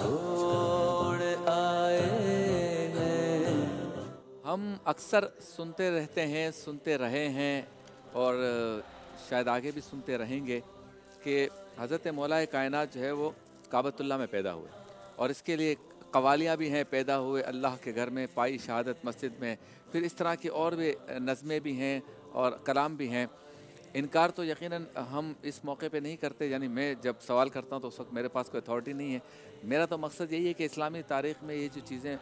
چھوڑ آئے ہیں۔ ہم اکثر سنتے رہتے ہیں، سنتے رہے ہیں اور شاید آگے بھی سنتے رہیں گے کہ حضرت مولا کائنات جو ہے وہ کعبۃ اللہ میں پیدا ہوئے، اور اس کے لیے قوالیاں بھی ہیں، پیدا ہوئے اللہ کے گھر میں، پائی شہادت مسجد میں، پھر اس طرح کی اور بھی نظمیں بھی ہیں اور کلام بھی ہیں۔ انکار تو یقیناً ہم اس موقع پہ نہیں کرتے، یعنی میں جب سوال کرتا ہوں تو اس وقت میرے پاس کوئی اتھارٹی نہیں ہے۔ میرا تو مقصد یہی ہے کہ اسلامی تاریخ میں یہ جو چیزیں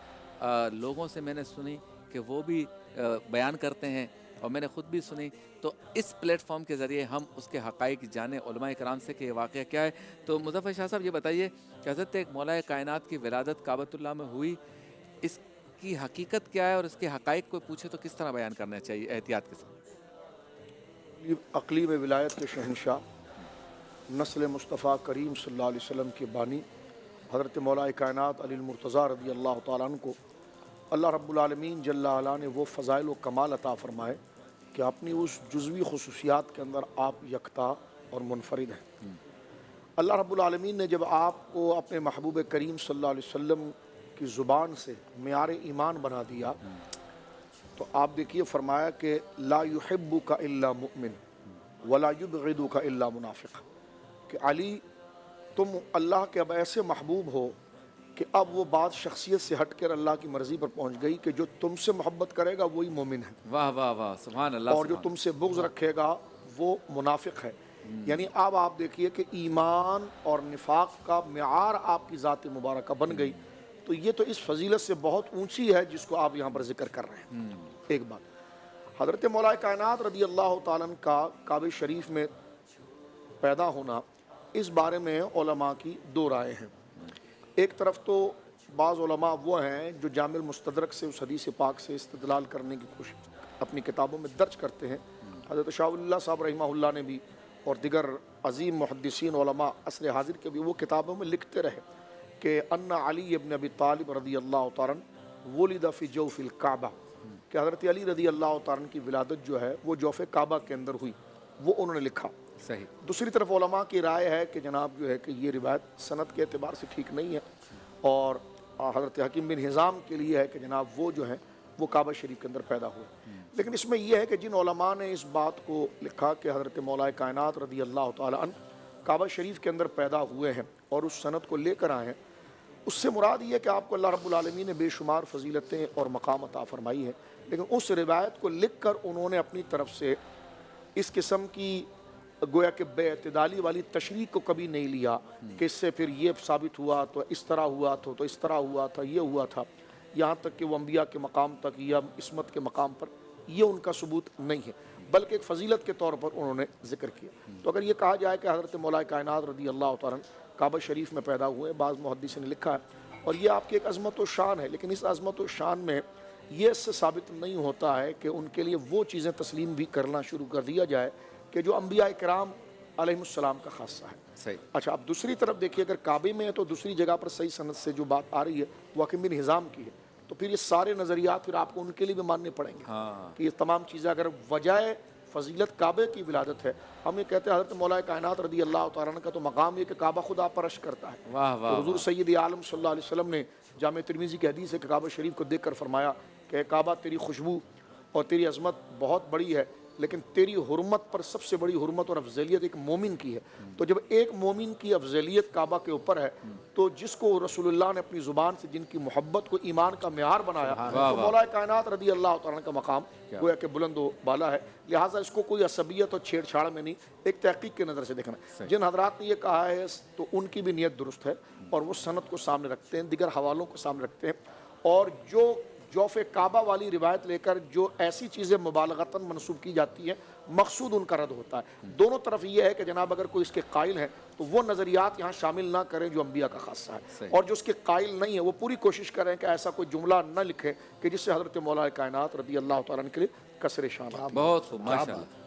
لوگوں سے میں نے سنی کہ وہ بھی بیان کرتے ہیں اور میں نے خود بھی سنی، تو اس پلیٹ فارم کے ذریعے ہم اس کے حقائق جانیں علماء کرام سے کہ یہ واقعہ کیا ہے۔ تو مظفر شاہ صاحب یہ بتائیے کہ حضرت ایک مولا کائنات کی ولادت کعبۃ اللہ میں ہوئی، اس کی حقیقت کیا ہے اور اس کے حقائق کو پوچھے تو کس طرح بیان کرنا چاہیے احتیاط کے ساتھ؟ اقلیم ولایت کے شہنشاہ، نسل مصطفیٰ کریم صلی اللہ علیہ وسلم کے بانی حضرت مولا کائنات علی المرتضیٰ رضی اللہ تعالیٰ عنہ کو اللہ رب العالمین جل وعلا نے وہ فضائل و کمال عطا فرمائے کہ اپنی اس جزوی خصوصیات کے اندر آپ یکتا اور منفرد ہیں۔ اللہ رب العالمین نے جب آپ کو اپنے محبوب کریم صلی اللہ علیہ وسلم کی زبان سے معیار ایمان بنا دیا تو آپ دیکھیے فرمایا کہ لا یحبک الا مؤمن ولا یبغضک الا منافق، کہ علی تم اللہ کے اب ایسے محبوب ہو کہ اب وہ بات شخصیت سے ہٹ کر اللہ کی مرضی پر پہنچ گئی کہ جو تم سے محبت کرے گا وہی مومن ہے، واہ واہ واہ، سبحان اللہ، اور جو تم سے بغض رکھے گا وہ منافق ہے۔ یعنی اب آپ دیکھیے کہ ایمان اور نفاق کا معیار آپ کی ذات مبارکہ بن گئی، تو یہ تو اس فضیلت سے بہت اونچی ہے جس کو آپ یہاں پر ذکر کر رہے ہیں۔ ایک بات، حضرت مولا کائنات رضی اللہ تعالیٰ عنہ کا کعبہ شریف میں پیدا ہونا، اس بارے میں علماء کی دو رائے ہیں۔ ایک طرف تو بعض علماء وہ ہیں جو جامع المستدرک سے اس حدیث پاک سے استدلال کرنے کی کوشش اپنی کتابوں میں درج کرتے ہیں۔ حضرت شاہ ولی اللہ صاحب رحمہ اللہ نے بھی اور دیگر عظیم محدثین علماء عصر حاضر کے بھی وہ کتابوں میں لکھتے رہے کہ ان علی ابن ابی طالب رضی اللہ تعالیٰ عنہ ولد فی جوف الکعبہ، کہ حضرت علی رضی اللہ تعالیٰ عنہ کی ولادت جو ہے وہ جوف کعبہ کے اندر ہوئی، وہ انہوں نے لکھا۔ صحیح۔ دوسری طرف علماء کی رائے ہے کہ جناب جو ہے کہ یہ روایت سند کے اعتبار سے ٹھیک نہیں ہے، اور حضرت حکیم بن حزام کے لیے ہے کہ جناب وہ جو ہیں وہ کعبہ شریف کے اندر پیدا ہوئے۔ لیکن اس میں یہ ہے کہ جن علماء نے اس بات کو لکھا کہ حضرت مولا کائنات رضی اللہ تعالیٰ عنہ کعبہ شریف کے اندر پیدا ہوئے ہیں اور اس سند کو لے کر آئے ہیں، اس سے مراد یہ ہے کہ آپ کو اللہ رب العالمین نے بے شمار فضیلتیں اور مقام عطا فرمائی ہیں، لیکن اس روایت کو لکھ کر انہوں نے اپنی طرف سے اس قسم کی گویا کہ بے اعتدالی والی تشریح کو کبھی نہیں لیا کہ اس سے پھر یہ ثابت ہوا تو اس طرح ہوا تو اس طرح ہوا تھا، یہ ہوا تھا، یہاں تک کہ وہ انبیاء کے مقام تک یا عصمت کے مقام پر یہ ان کا ثبوت نہیں ہے، بلکہ ایک فضیلت کے طور پر انہوں نے ذکر کیا۔ تو اگر یہ کہا جائے کہ حضرت مولا کائنات رضی اللہ تعالیٰ عنہ کعبہ شریف میں پیدا ہوئے، بعض محدثین نے لکھا ہے، اور یہ آپ کی ایک عظمت و شان ہے، لیکن اس عظمت و شان میں یہ اس سے ثابت نہیں ہوتا ہے کہ ان کے لیے وہ چیزیں تسلیم بھی کرنا شروع کر دیا جائے کہ جو انبیاء کرام علیہ السلام کا خاصہ ہے۔ صحیح۔ اچھا، اب دوسری طرف دیکھیے اگر کعبے میں ہے تو دوسری جگہ پر صحیح سند سے جو بات آ رہی ہے وہ حکیم بن حزام کی ہے، تو پھر یہ سارے نظریات پھر آپ کو ان کے لیے بھی ماننے پڑیں گے کہ یہ تمام چیزیں اگر وجہ فضیلت کعبے کی ولادت ہے، ہم یہ کہتے ہیں حضرت مولا کائنات رضی اللہ تعالیٰ عنہ کا تو مقام یہ کہ کعبہ خود آپ پر عرش کرتا ہے۔ واہ واہ، تو حضور سید عالم صلی اللہ علیہ وسلم نے جامع ترمذی کی حدیث ہے کہ کعبہ شریف کو دیکھ کر فرمایا کہ اے کعبہ تیری خوشبو اور تیری عظمت بہت بڑی ہے، لیکن تیری حرمت پر سب سے بڑی حرمت اور افضلیت ایک مومن کی ہے۔ تو جب ایک مومن کی افضلیت کعبہ کے اوپر ہے تو جس کو رسول اللہ نے اپنی زبان سے جن کی محبت کو ایمان کا معیار بنایا تو مولا کائنات رضی اللہ تعالیٰ کا مقام گویا کہ بلند و بالا ہے، لہٰذا اس کو کوئی عصبیت اور چھیڑ چھاڑ میں نہیں، ایک تحقیق کے نظر سے دیکھنا۔ جن حضرات نے یہ کہا ہے تو ان کی بھی نیت درست ہے اور وہ سند کو سامنے رکھتے ہیں، دیگر حوالوں کو سامنے رکھتے ہیں، اور جو جوف کعبہ والی روایت لے کر جو ایسی چیزیں مبالغتاً منسوب کی جاتی ہیں مقصود ان کا رد ہوتا ہے۔ دونوں طرف یہ ہے کہ جناب اگر کوئی اس کے قائل ہے تو وہ نظریات یہاں شامل نہ کریں جو انبیاء کا خاصہ ہے، اور جو اس کے قائل نہیں ہے وہ پوری کوشش کریں کہ ایسا کوئی جملہ نہ لکھیں کہ جس سے حضرت مولا کائنات رضی اللہ تعالیٰ عنہ کے لیے کسر شان آتی ہے۔ بہت خوب، ماشاءاللہ۔